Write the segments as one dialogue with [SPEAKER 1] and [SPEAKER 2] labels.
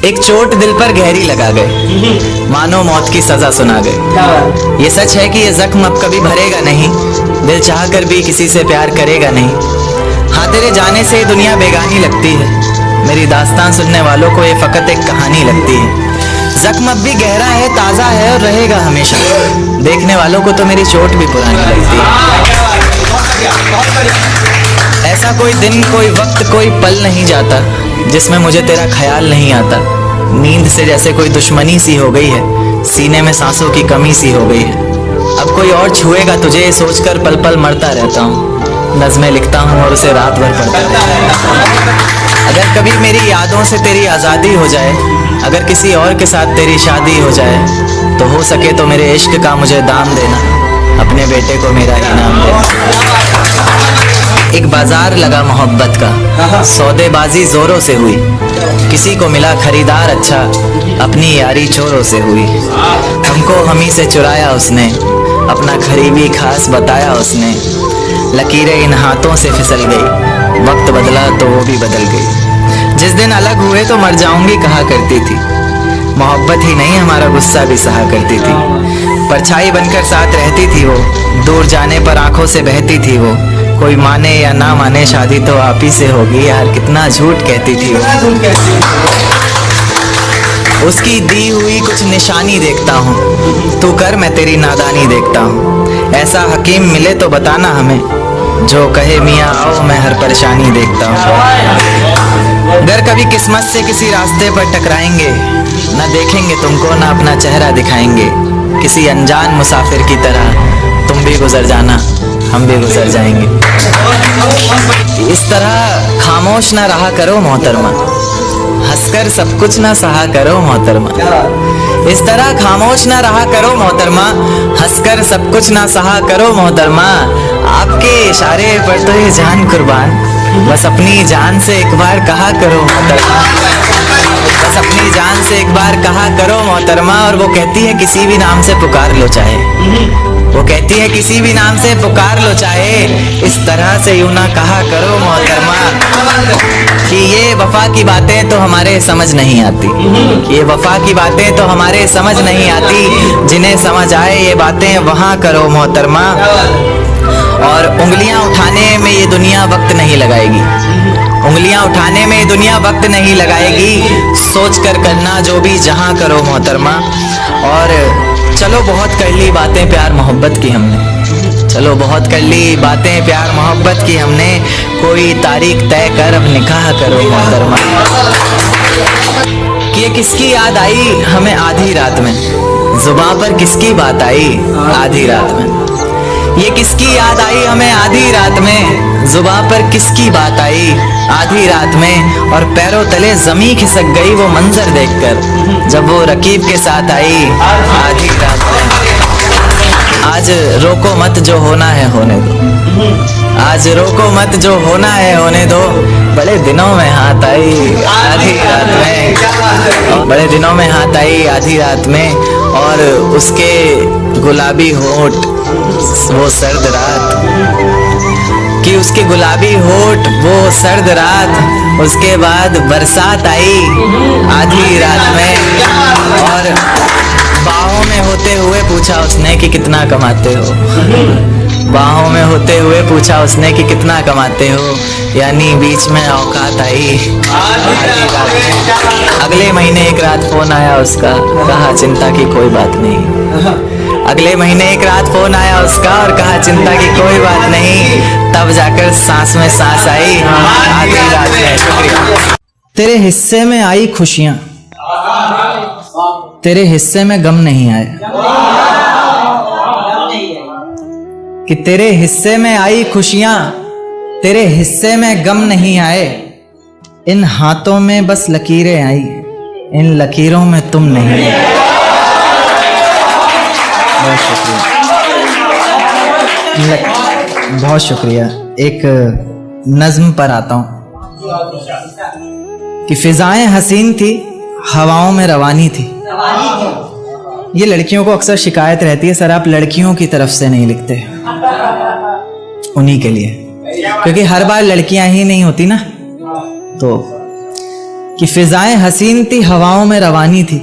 [SPEAKER 1] एक चोट दिल पर गहरी लगा गए, मानो मौत की सजा सुना गए। ये सच है कि ये जख्म अब कभी भरेगा नहीं, दिल चाह कर भी किसी से प्यार करेगा नहीं। हाँ, तेरे जाने से दुनिया बेगानी लगती है, मेरी दास्तान सुनने वालों को ये फकत एक कहानी लगती है। जख्म अब भी गहरा है, ताज़ा है और रहेगा हमेशा, देखने वालों को तो मेरी चोट भी पुरानी लगती है। ऐसा कोई दिन, कोई वक्त, कोई पल नहीं जाता जिसमें मुझे तेरा ख्याल नहीं आता। नींद से जैसे कोई दुश्मनी सी हो गई है, सीने में सांसों की कमी सी हो गई है। अब कोई और छुएगा तुझे सोचकर पल पल मरता रहता हूँ, नज़में लिखता हूँ और उसे रात भर पढ़ता रहता हूँ। अगर कभी मेरी यादों से तेरी आज़ादी हो जाए, अगर किसी और के साथ तेरी शादी हो जाए, तो हो सके तो मेरे इश्क का मुझे दाम देना, अपने बेटे को मेरा इनाम देना। एक बाजार लगा मोहब्बत का, सौदेबाजी जोरों से हुई, किसी को मिला खरीदार अच्छा, अपनी यारी चोरों से हुई। हमको हमी से चुराया उसने, अपना करीबी खास बताया उसने। लकीरें इन हाथों से फिसल गई, वक्त बदला तो वो भी बदल गई। जिस दिन अलग हुए तो मर जाऊंगी कहा करती थी, मोहब्बत ही नहीं हमारा गुस्सा भी सहा करती थी। परछाई बनकर साथ रहती थी वो, दूर जाने पर आंखों से बहती थी वो। कोई माने या ना माने शादी तो आप ही से होगी, यार कितना झूठ कहती थी वो। उसकी दी हुई कुछ निशानी देखता हूँ, तू कर मैं तेरी नादानी देखता हूँ। ऐसा हकीम मिले तो बताना हमें, जो कहे मियाँ आओ मैं हर परेशानी देखता हूँ। अगर कभी किस्मत से किसी रास्ते पर टकराएंगे, न देखेंगे तुमको ना अपना चेहरा दिखाएंगे। किसी अनजान मुसाफिर की तरह तुम भी गुजर जाना, हम भी गुजर जाएंगे। इस तरह खामोश ना रहा करो मोहतरमा, हंसकर सब कुछ ना सहा करो मोहतरमा। इस तरह खामोश ना रहा करो मोहतरमा, हंसकर सब कुछ ना सहा करो मोहतरमा। आपके इशारे पर तो ये जान कुर्बान, बस अपनी जान से एक बार कहा करो मोहतरमा, बस अपनी जान से एक बार कहा करो मोहतरमा। और वो कहती है किसी भी नाम से पुकार लो चाहे, वो कहती है किसी भी नाम से पुकार लो चाहे, इस तरह से यूं ना कहा करो मोहतरमा। कि ये वफा की बातें तो हमारे समझ नहीं आती, ये वफा की बातें तो हमारे समझ नहीं आती। जिन्हें समझ आए ये बातें वहाँ करो मोहतरमा। और उंगलियां उठाने में ये दुनिया वक्त नहीं लगाएगी, उंगलियां उठाने में ये दुनिया वक्त नहीं लगाएगी। सोच कर करना जो भी जहां करो मोहतरमा। और चलो बहुत कर ली बातें प्यार मोहब्बत की हमने, चलो बहुत कर ली बातें प्यार मोहब्बत की हमने। कोई तारीख तय कर अब निकाह करो मोहतरमा। कि ये किसकी याद आई हमें आधी रात में, जुबां पर किसकी बात आई आधी रात में। ये किसकी याद आई हमें आधी रात में, जुबां पर किसकी बात आई आधी रात में। और पैरों तले जमी खिसक गई वो मंजर देखकर, जब वो रकीब के साथ आई आधी रात में। आज रोको मत जो होना है होने दो, आज रोको मत जो होना है होने दो। बड़े दिनों में हाथ आई आधी रात में, बड़े दिनों में हाथ आई आधी रात में। और उसके गुलाबी होठ वो सर्द रात, कि उसके गुलाबी होठ वो सर्द रात। उसके बाद बरसात आई आधी रात में, और बाहों में होते हुए पूछा उसने कि कितना कमाते हो, बाहों में होते हुए पूछा उसने कि कितना कमाते हो। यानी बीच में औकात आई आधी रात में। अगले महीने एक रात फोन आया उसका, कहा चिंता की कोई बात नहीं। अगले महीने एक रात फोन आया उसका और कहा चिंता की कोई बात नहीं। तब जाकर सांस में सांस आई आधी रात में। शुक्रिया।
[SPEAKER 2] तेरे हिस्से में आई खुशियां, तेरे हिस्से में गम नहीं आया। कि तेरे हिस्से में आई खुशियां, तेरे हिस्से में गम नहीं आए। इन हाथों में बस लकीरें आई, इन लकीरों में तुम नहीं आए। बहुत शुक्रिया, बहुत शुक्रिया। एक नज्म पर आता हूं कि फिजाएं हसीन थी, हवाओं में रवानी थी। ये लड़कियों को अक्सर शिकायत रहती है, सर आप लड़कियों की तरफ से नहीं लिखते। उन्हीं के लिए, क्योंकि हर बार लड़कियां ही नहीं होती ना। तो कि फिजाएं हसीन थी हवाओं में रवानी थी,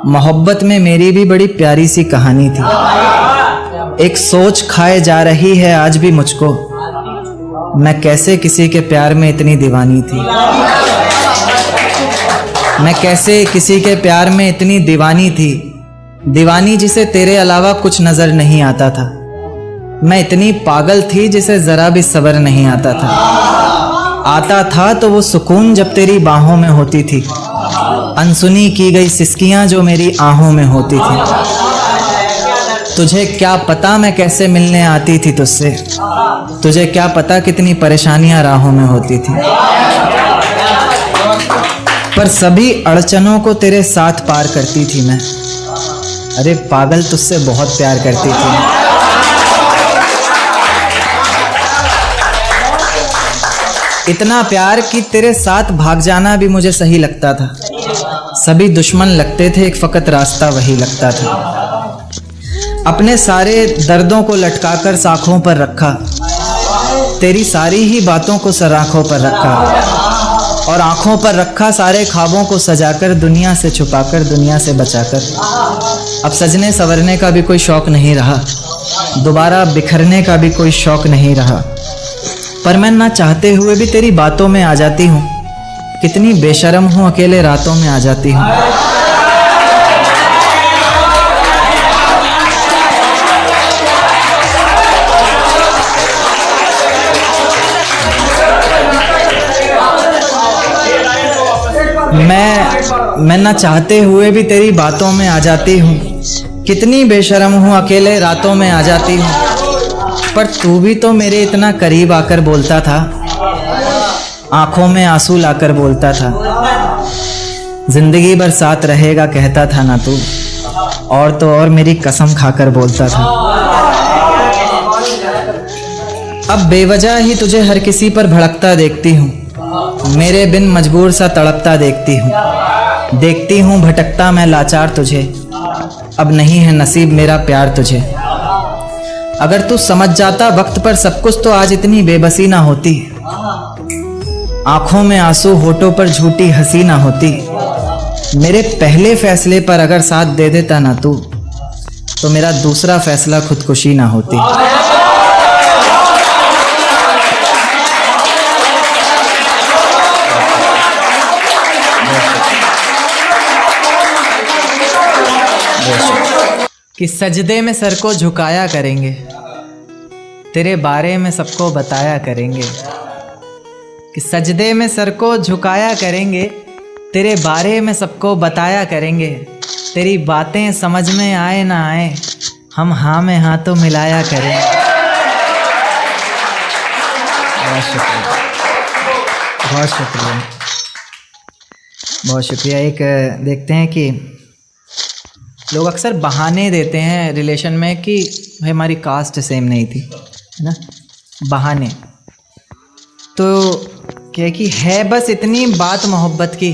[SPEAKER 2] मोहब्बत में मेरी भी बड़ी प्यारी सी कहानी थी। एक सोच खाए जा रही है आज भी मुझको, मैं कैसे किसी के प्यार में इतनी दीवानी थी। मैं कैसे किसी के प्यार में इतनी दीवानी थी, दीवानी जिसे तेरे अलावा कुछ नजर नहीं आता था। मैं इतनी पागल थी जिसे जरा भी सब्र नहीं आता था तो वो सुकून जब तेरी बाहों में होती थी, अनसुनी की गई सिसकियां जो मेरी आहों में होती थी। तुझे क्या पता मैं कैसे मिलने आती थी तुझसे, तुझे क्या पता कितनी परेशानियां राहों में होती थी। पर सभी अड़चनों को तेरे साथ पार करती थी मैं। अरे पागल, तुझसे बहुत प्यार करती थी। इतना प्यार कि तेरे साथ भाग जाना भी मुझे सही लगता था। सभी दुश्मन लगते थे, एक फकत रास्ता वही लगता था। अपने सारे दर्दों को लटकाकर साखों पर रखा, तेरी सारी ही बातों को सराखों पर रखा, और आंखों पर रखा सारे ख्वाबों को सजाकर, दुनिया से छुपाकर, दुनिया से बचाकर। अब सजने संवरने का भी कोई शौक नहीं रहा, दोबारा बिखरने का भी कोई शौक नहीं रहा। पर मैं ना चाहते हुए भी तेरी बातों में आ जाती हूँ। कितनी बेशर्म हूँ, अकेले रातों में आ जाती हूँ। मैं ना चाहते हुए भी तेरी बातों में आ जाती हूँ। कितनी बेशर्म हूँ, अकेले रातों में आ जाती हूँ। पर तू भी तो मेरे इतना करीब आकर बोलता था, आंखों में आंसू लाकर बोलता था, जिंदगी भर साथ रहेगा कहता था ना तू, और तो और मेरी कसम खाकर बोलता था। अब बेवजह ही तुझे हर किसी पर भड़कता देखती हूँ, मेरे बिन मजबूर सा तड़पता देखती हूँ भटकता मैं लाचार तुझे। अब नहीं है नसीब मेरा प्यार तुझे। अगर तू समझ जाता वक्त पर सब कुछ तो आज इतनी बेबसी ना होती, आंखों में आंसू होठों पर झूठी हंसी ना होती। मेरे पहले फैसले पर अगर साथ दे देता ना तू, तो मेरा दूसरा फैसला खुदकुशी ना होती। कि सजदे में सर को झुकाया करेंगे, तेरे बारे में सबको बताया करेंगे। कि सजदे में सर को झुकाया करेंगे, तेरे बारे में सबको बताया करेंगे। तेरी बातें समझ में आए ना आए, हम हाँ में हाँ तो मिलाया करेंगे। बहुत शुक्रिया, बहुत शुक्रिया, बहुत शुक्रिया। एक देखते हैं कि लोग अक्सर बहाने देते हैं रिलेशन में कि भाई हमारी कास्ट सेम नहीं थी, है ना, बहाने। तो क्या कि है बस इतनी बात मोहब्बत की,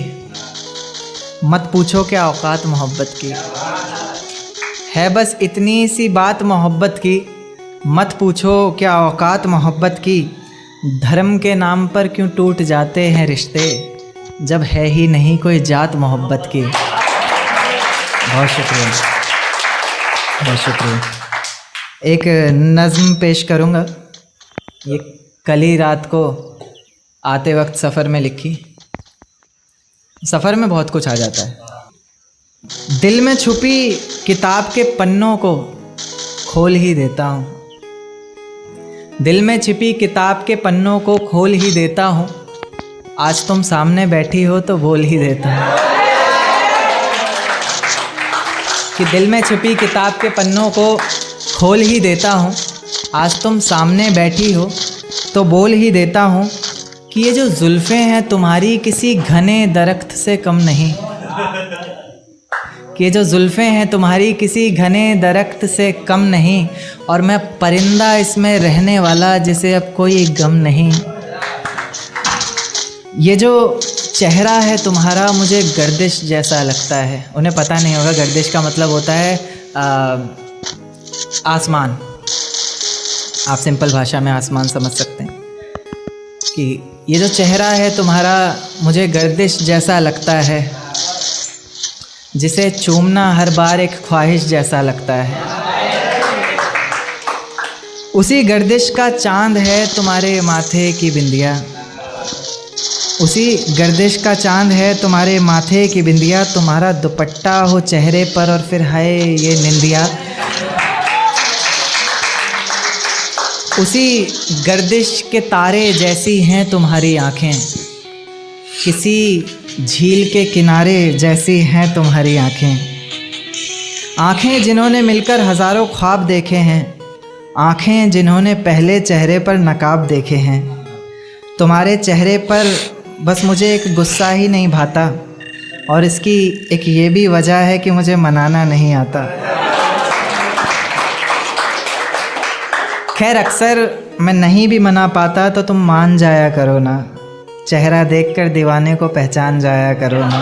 [SPEAKER 2] मत पूछो क्या औकात मोहब्बत की। है बस इतनी सी बात मोहब्बत की, मत पूछो क्या औकात मोहब्बत की। धर्म के नाम पर क्यों टूट जाते हैं रिश्ते, जब है ही नहीं कोई जात मोहब्बत की। बहुत शुक्रिया, बहुत शुक्रिया। एक नज़्म पेश करूँगा, ये कल ही रात को आते वक्त सफ़र में लिखी। सफ़र में बहुत कुछ आ जाता है। दिल में छुपी किताब के पन्नों को खोल ही देता हूँ, दिल में छिपी किताब के पन्नों को खोल ही देता हूँ। आज तुम सामने बैठी हो तो बोल ही देता हूँ। कि दिल में छिपी किताब के पन्नों को खोल ही देता हूँ, आज तुम सामने बैठी हो तो बोल ही देता हूँ। कि ये जो जुल्फ़ें हैं तुम्हारी किसी घने दरख्त से कम नहीं, कि ये जो जुल्फ़ें हैं तुम्हारी किसी घने दरख्त से कम नहीं, और मैं परिंदा इसमें रहने वाला जिसे अब कोई गम नहीं। ये जो चेहरा है तुम्हारा मुझे गर्दिश जैसा लगता है। उन्हें पता नहीं होगा गर्दिश का मतलब होता है आसमान। आप सिंपल भाषा में आसमान समझ सकते हैं। कि ये जो चेहरा है तुम्हारा मुझे गर्दिश जैसा लगता है, जिसे चूमना हर बार एक ख्वाहिश जैसा लगता है। उसी गर्दिश का चांद है तुम्हारे माथे की बिंदिया, उसी गर्दिश का चांद है तुम्हारे माथे की बिंदिया। तुम्हारा दुपट्टा हो चेहरे पर और फिर हाय ये निंदिया। उसी गर्दिश के तारे जैसी हैं तुम्हारी आँखें, किसी झील के किनारे जैसी हैं तुम्हारी आँखें। आँखें जिन्होंने मिलकर हज़ारों ख्वाब देखे हैं, आँखें जिन्होंने पहले चेहरे पर नकाब देखे हैं। तुम्हारे चेहरे पर बस मुझे एक गुस्सा ही नहीं भाता, और इसकी एक ये भी वजह है कि मुझे मनाना नहीं आता। खैर अक्सर मैं नहीं भी मना पाता तो तुम मान जाया करो ना, चेहरा देखकर दीवाने को पहचान जाया करो ना।